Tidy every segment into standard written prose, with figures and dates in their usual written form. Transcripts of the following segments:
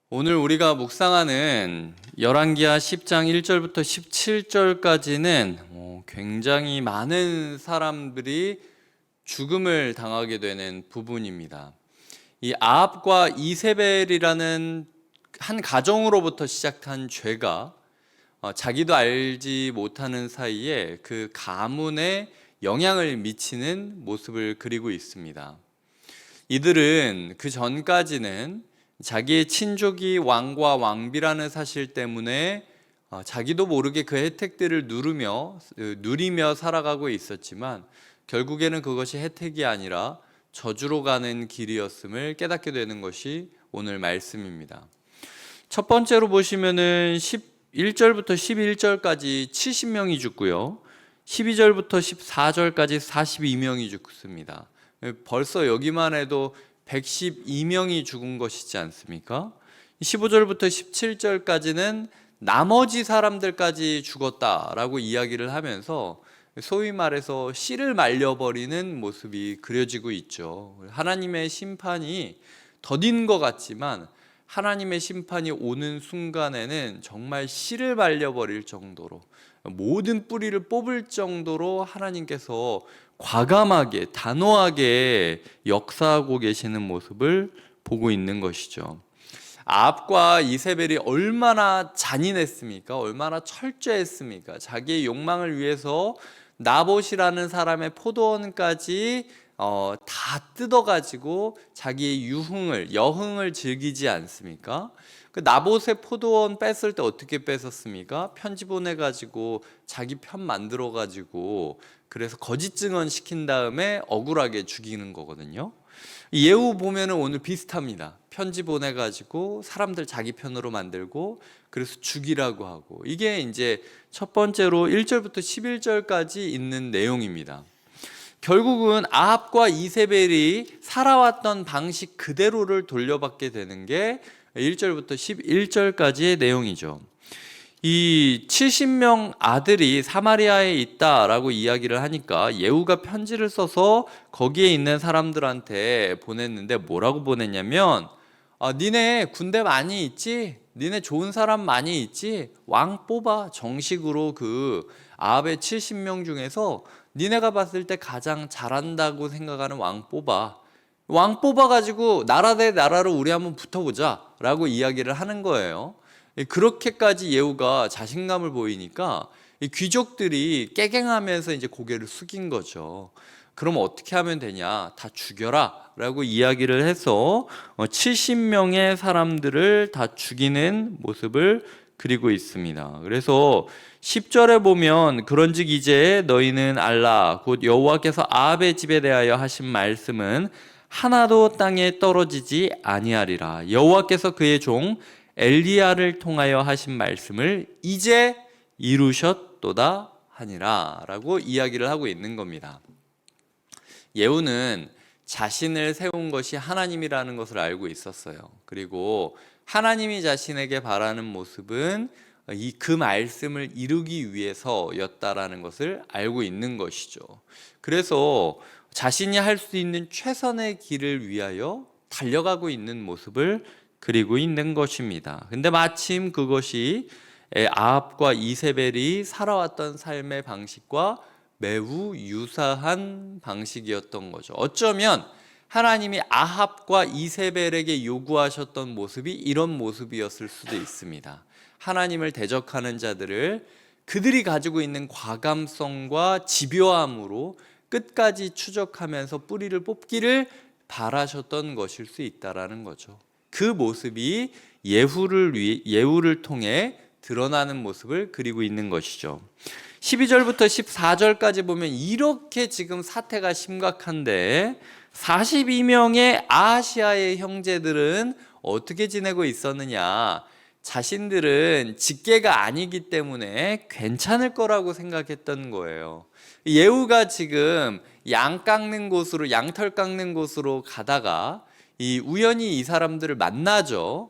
오늘 우리가 묵상하는 열왕기하 10장 1절부터 17절까지는 굉장히 많은 사람들이 죽음을 당하게 되는 부분입니다. 이 아합과 이세벨이라는 한 가정으로부터 시작한 죄가 자기도 알지 못하는 사이에 그 가문에 영향을 미치는 모습을 그리고 있습니다. 이들은 그 전까지는 자기의 친족이 왕과 왕비라는 사실 때문에 자기도 모르게 그 혜택들을 누리며 살아가고 있었지만 결국에는 그것이 혜택이 아니라 저주로 가는 길이었음을 깨닫게 되는 것이 오늘 말씀입니다. 첫 번째로 보시면은 11절부터 11절까지 70명이 죽고요. 12절부터 14절까지 42명이 죽습니다. 벌써 여기만 해도 112명이 죽은 것이지 않습니까? 15절부터 17절까지는 나머지 사람들까지 죽었다라고 이야기를 하면서 소위 말해서 씨를 말려버리는 모습이 그려지고 있죠. 하나님의 심판이 더딘 것 같지만 하나님의 심판이 오는 순간에는 정말 씨를 말려버릴 정도로 모든 뿌리를 뽑을 정도로 하나님께서 과감하게 단호하게 역사하고 계시는 모습을 보고 있는 것이죠. 아합과 이세벨이 얼마나 잔인했습니까? 얼마나 철저했습니까? 자기의 욕망을 위해서 나봇이라는 사람의 포도원까지 다 뜯어가지고 자기의 여흥을 즐기지 않습니까? 그 나봇의 포도원 뺐을 때 어떻게 뺐었습니까? 편지 보내가지고 자기 편 만들어가지고 그래서 거짓 증언 시킨 다음에 억울하게 죽이는 거거든요. 예후 보면은 오늘 비슷합니다. 편지 보내가지고 사람들 자기 편으로 만들고 그래서 죽이라고 하고, 이게 이제 첫 번째로 1절부터 11절까지 있는 내용입니다. 결국은 아합과 이세벨이 살아왔던 방식 그대로를 돌려받게 되는 게 1절부터 11절까지의 내용이죠. 이 70명 아들이 사마리아에 있다라고 이야기를 하니까 예후가 편지를 써서 거기에 있는 사람들한테 보냈는데 뭐라고 보냈냐면, 니네 군대 많이 있지? 니네 좋은 사람 많이 있지? 왕 뽑아. 정식으로 그 아합의 70명 중에서 니네가 봤을 때 가장 잘한다고 생각하는 왕 뽑아. 왕 뽑아가지고 나라 대 나라로 우리 한번 붙어보자 라고 이야기를 하는 거예요. 그렇게까지 예후가 자신감을 보이니까 귀족들이 깨갱하면서 이제 고개를 숙인 거죠. 그럼 어떻게 하면 되냐? 다 죽여라 라고 이야기를 해서 70명의 사람들을 다 죽이는 모습을 그리고 있습니다. 그래서 10절에 보면 그런즉 이제 너희는 알라 곧 여호와께서 아합의 집에 대하여 하신 말씀은 하나도 땅에 떨어지지 아니하리라. 여호와께서 그의 종 엘리야를 통하여 하신 말씀을 이제 이루셨도다 하니라 라고 이야기를 하고 있는 겁니다. 예후는 자신을 세운 것이 하나님이라는 것을 알고 있었어요. 그리고 하나님이 자신에게 바라는 모습은 그 말씀을 이루기 위해서였다라는 것을 알고 있는 것이죠. 그래서 자신이 할 수 있는 최선의 길을 위하여 달려가고 있는 모습을 그리고 있는 것입니다. 근데 마침 그것이 아합과 이세벨이 살아왔던 삶의 방식과 매우 유사한 방식이었던 거죠. 어쩌면 하나님이 아합과 이세벨에게 요구하셨던 모습이 이런 모습이었을 수도 있습니다. 하나님을 대적하는 자들을 그들이 가지고 있는 과감성과 집요함으로 끝까지 추적하면서 뿌리를 뽑기를 바라셨던 것일 수 있다라는 거죠. 그 모습이 예후를 통해 드러나는 모습을 그리고 있는 것이죠. 12절부터 14절까지 보면 이렇게 지금 사태가 심각한데 42명의 아하시아의 형제들은 어떻게 지내고 있었느냐? 자신들은 직계가 아니기 때문에 괜찮을 거라고 생각했던 거예요. 예후가 지금 양털 깎는 곳으로 가다가 우연히 이 사람들을 만나죠.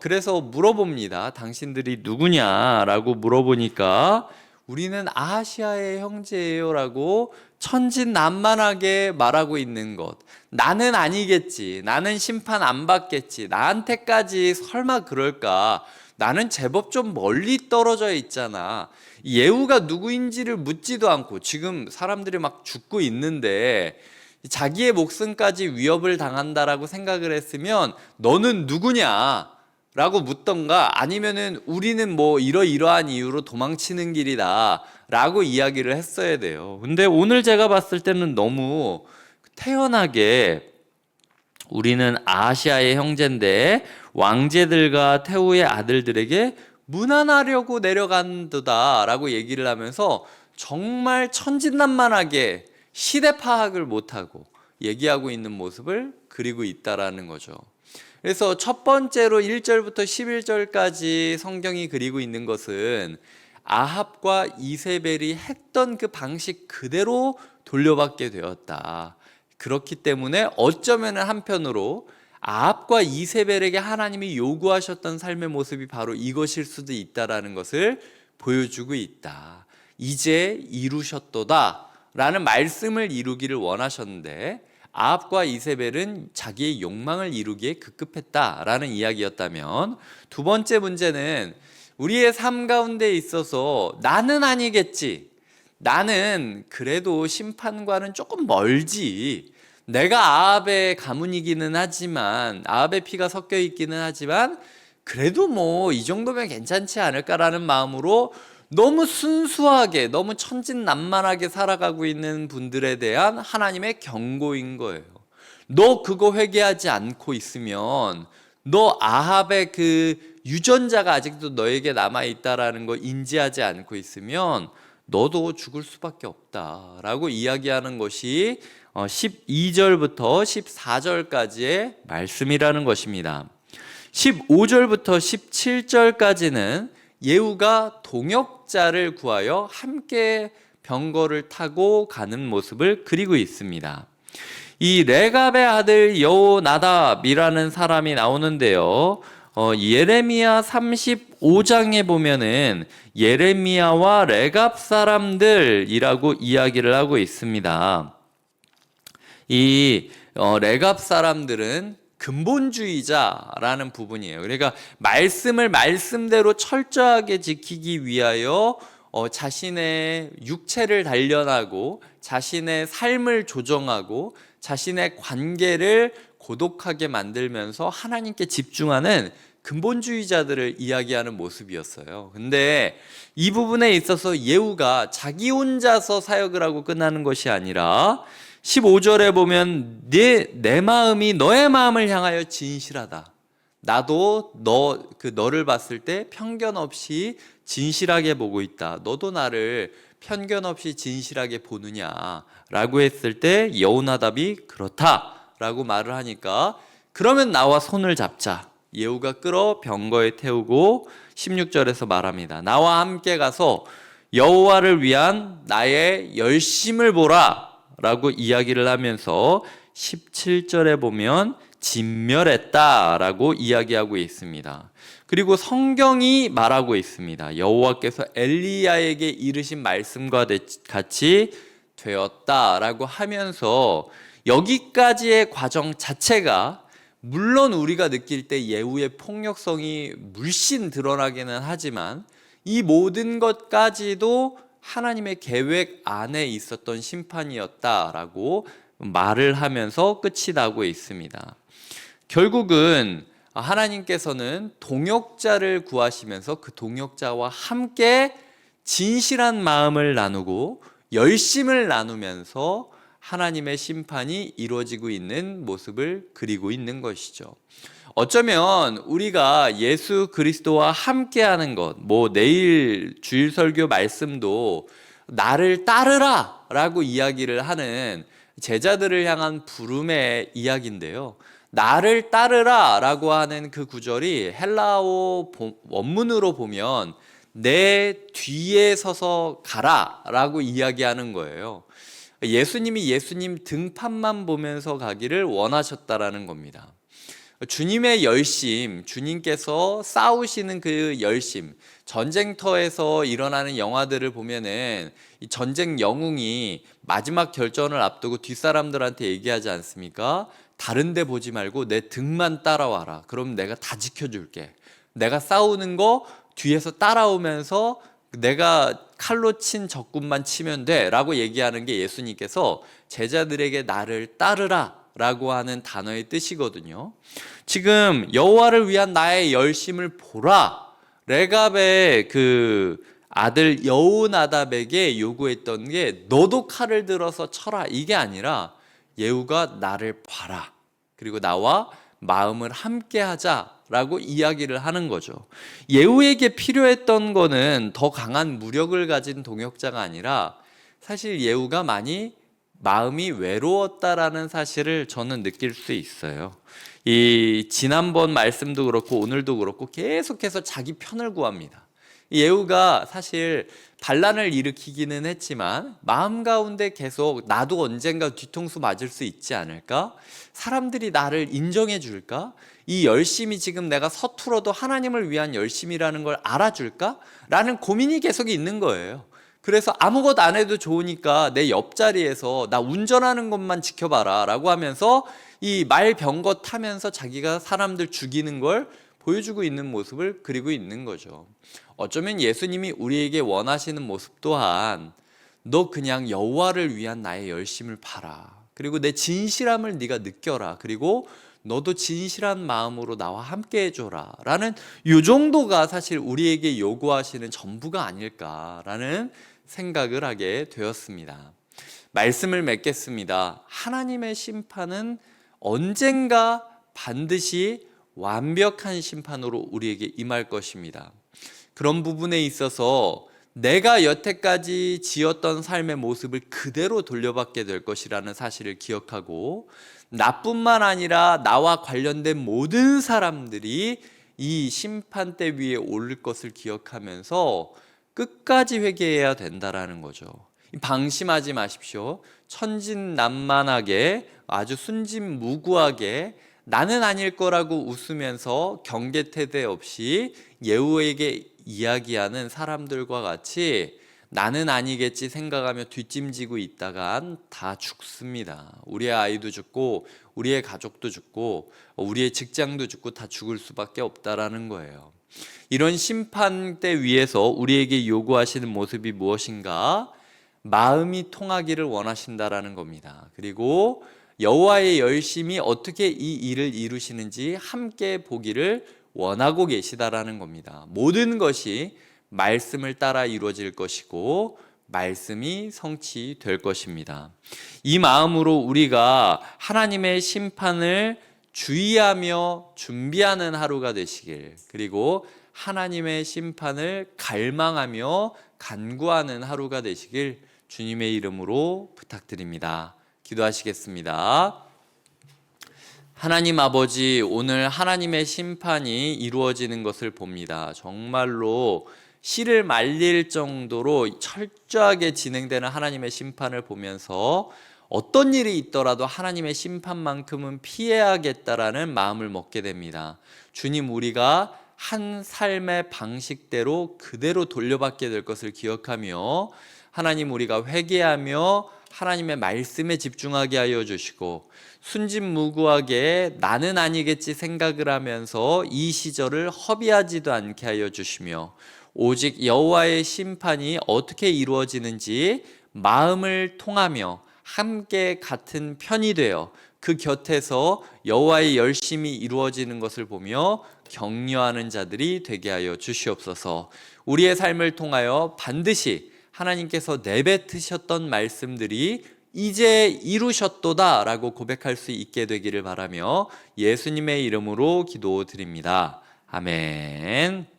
그래서 물어봅니다. 당신들이 누구냐라고 물어보니까 우리는 아하시아의 형제예요라고 천진난만하게 말하고 있는 것. 나는 아니겠지. 나는 심판 안 받겠지. 나한테까지 설마 그럴까? 나는 제법 좀 멀리 떨어져 있잖아. 예후가 누구인지를 묻지도 않고 지금 사람들이 막 죽고 있는데 자기의 목숨까지 위협을 당한다라고 생각을 했으면 너는 누구냐? 라고 묻던가 아니면은 우리는 뭐 이러이러한 이유로 도망치는 길이다 라고 이야기를 했어야 돼요. 근데 오늘 제가 봤을 때는 너무 태연하게 우리는 아시아의 형제인데 왕제들과 태후의 아들들에게 문안하려고 내려간다 라고 얘기를 하면서 정말 천진난만하게 시대 파악을 못하고 얘기하고 있는 모습을 그리고 있다라는 거죠. 그래서 첫 번째로 1절부터 11절까지 성경이 그리고 있는 것은 아합과 이세벨이 했던 그 방식 그대로 돌려받게 되었다. 그렇기 때문에 어쩌면 한편으로 아합과 이세벨에게 하나님이 요구하셨던 삶의 모습이 바로 이것일 수도 있다라는 것을 보여주고 있다. 이제 이루셨도다 라는 말씀을 이루기를 원하셨는데 아합과 이세벨은 자기의 욕망을 이루기에 급급했다라는 이야기였다면, 두 번째 문제는 우리의 삶 가운데 있어서 나는 아니겠지, 나는 그래도 심판과는 조금 멀지, 내가 아합의 가문이기는 하지만 아합의 피가 섞여 있기는 하지만 그래도 뭐 이 정도면 괜찮지 않을까라는 마음으로 너무 순수하게 너무 천진난만하게 살아가고 있는 분들에 대한 하나님의 경고인 거예요. 너 그거 회개하지 않고 있으면, 너 아합의 그 유전자가 아직도 너에게 남아있다라는 거 인지하지 않고 있으면 너도 죽을 수밖에 없다라고 이야기하는 것이 12절부터 14절까지의 말씀이라는 것입니다. 15절부터 17절까지는 예후가 동역자를 구하여 함께 병거를 타고 가는 모습을 그리고 있습니다. 이 레갑의 아들 여호나답이라는 사람이 나오는데요. 예레미야 35장에 보면은 예레미야와 레갑 사람들이라고 이야기를 하고 있습니다. 이 레갑 사람들은 근본주의자라는 부분이에요. 그러니까 말씀을 말씀대로 철저하게 지키기 위하여 자신의 육체를 단련하고 자신의 삶을 조정하고 자신의 관계를 고독하게 만들면서 하나님께 집중하는 근본주의자들을 이야기하는 모습이었어요. 근데 이 부분에 있어서 예후가 자기 혼자서 사역을 하고 끝나는 것이 아니라 15절에 보면 내 마음이 너의 마음을 향하여 진실하다. 나도 너를 봤을 때 편견 없이 진실하게 보고 있다. 너도 나를 편견 없이 진실하게 보느냐라고 했을 때 여호나답이 그렇다라고 말을 하니까 그러면 나와 손을 잡자. 예후가 끌어 병거에 태우고 16절에서 말합니다. 나와 함께 가서 여호와를 위한 나의 열심을 보라 라고 이야기를 하면서 17절에 보면 진멸했다라고 이야기하고 있습니다. 그리고 성경이 말하고 있습니다. 여호와께서 엘리야에게 이르신 말씀과 같이 되었다라고 하면서 여기까지의 과정 자체가 물론 우리가 느낄 때 예후의 폭력성이 물씬 드러나기는 하지만 이 모든 것까지도 하나님의 계획 안에 있었던 심판이었다라고 말을 하면서 끝이 나고 있습니다. 결국은 하나님께서는 동역자를 구하시면서 그 동역자와 함께 진실한 마음을 나누고 열심을 나누면서 하나님의 심판이 이루어지고 있는 모습을 그리고 있는 것이죠. 어쩌면 우리가 예수 그리스도와 함께하는 것, 뭐 내일 주일 설교 말씀도 나를 따르라 라고 이야기를 하는 제자들을 향한 부름의 이야기인데요. 나를 따르라 라고 하는 그 구절이 헬라어 원문으로 보면 내 뒤에 서서 가라 라고 이야기하는 거예요. 예수님이 예수님 등판만 보면서 가기를 원하셨다라는 겁니다. 주님의 열심, 주님께서 싸우시는 그 열심, 전쟁터에서 일어나는 영화들을 보면은 이 전쟁 영웅이 마지막 결전을 앞두고 뒷사람들한테 얘기하지 않습니까? 다른 데 보지 말고 내 등만 따라와라. 그럼 내가 다 지켜줄게. 내가 싸우는 거 뒤에서 따라오면서 내가 칼로 친 적군만 치면 돼 라고 얘기하는 게 예수님께서 제자들에게 나를 따르라 라고 하는 단어의 뜻이거든요. 지금 여호와를 위한 나의 열심을 보라. 레갑의 그 아들 여호나답에게 요구했던 게 너도 칼을 들어서 쳐라 이게 아니라 예후가 나를 봐라. 그리고 나와 마음을 함께 하자라고 이야기를 하는 거죠. 예후에게 필요했던 거는 더 강한 무력을 가진 동역자가 아니라 사실 예후가 많이 마음이 외로웠다라는 사실을 저는 느낄 수 있어요. 이 지난번 말씀도 그렇고 오늘도 그렇고 계속해서 자기 편을 구합니다. 예후가 사실 반란을 일으키기는 했지만 마음 가운데 계속 나도 언젠가 뒤통수 맞을 수 있지 않을까? 사람들이 나를 인정해 줄까? 이 열심이 지금 내가 서툴어도 하나님을 위한 열심이라는 걸 알아줄까? 라는 고민이 계속 있는 거예요. 그래서 아무것도 안 해도 좋으니까 내 옆자리에서 나 운전하는 것만 지켜봐라 라고 하면서 이 말병거 타면서 자기가 사람들 죽이는 걸 보여주고 있는 모습을 그리고 있는 거죠. 어쩌면 예수님이 우리에게 원하시는 모습 또한 너 그냥 여호와를 위한 나의 열심을 봐라. 그리고 내 진실함을 네가 느껴라. 그리고 너도 진실한 마음으로 나와 함께 해줘라 라는 이 정도가 사실 우리에게 요구하시는 전부가 아닐까라는 생각을 하게 되었습니다. 말씀을 맺겠습니다. 하나님의 심판은 언젠가 반드시 완벽한 심판으로 우리에게 임할 것입니다. 그런 부분에 있어서 내가 여태까지 지었던 삶의 모습을 그대로 돌려받게 될 것이라는 사실을 기억하고 나뿐만 아니라 나와 관련된 모든 사람들이 이 심판대 위에 오를 것을 기억하면서 끝까지 회개해야 된다라는 거죠. 방심하지 마십시오. 천진난만하게 아주 순진무구하게 나는 아닐 거라고 웃으면서 경계태세 없이 예후에게 이야기하는 사람들과 같이 나는 아니겠지 생각하며 뒷짐지고 있다간 다 죽습니다. 우리의 아이도 죽고 우리의 가족도 죽고 우리의 직장도 죽고 다 죽을 수밖에 없다라는 거예요. 이런 심판대 위에서 우리에게 요구하시는 모습이 무엇인가? 마음이 통하기를 원하신다라는 겁니다. 그리고 여호와의 열심이 어떻게 이 일을 이루시는지 함께 보기를 원하고 계시다라는 겁니다. 모든 것이 말씀을 따라 이루어질 것이고 말씀이 성취될 것입니다. 이 마음으로 우리가 하나님의 심판을 주의하며 준비하는 하루가 되시길, 그리고 하나님의 심판을 갈망하며 간구하는 하루가 되시길 주님의 이름으로 부탁드립니다. 기도하시겠습니다. 하나님 아버지, 오늘 하나님의 심판이 이루어지는 것을 봅니다. 정말로 씨를 말릴 정도로 철저하게 진행되는 하나님의 심판을 보면서 어떤 일이 있더라도 하나님의 심판만큼은 피해야겠다라는 마음을 먹게 됩니다. 주님, 우리가 한 삶의 방식대로 그대로 돌려받게 될 것을 기억하며 하나님, 우리가 회개하며 하나님의 말씀에 집중하게 하여 주시고 순진무구하게 나는 아니겠지 생각을 하면서 이 시절을 허비하지도 않게 하여 주시며 오직 여호와의 심판이 어떻게 이루어지는지 마음을 통하며 함께 같은 편이 되어 그 곁에서 여호와의 열심이 이루어지는 것을 보며 격려하는 자들이 되게 하여 주시옵소서. 우리의 삶을 통하여 반드시 하나님께서 내뱉으셨던 말씀들이 이제 이루셨도다 라고 고백할 수 있게 되기를 바라며 예수님의 이름으로 기도드립니다. 아멘.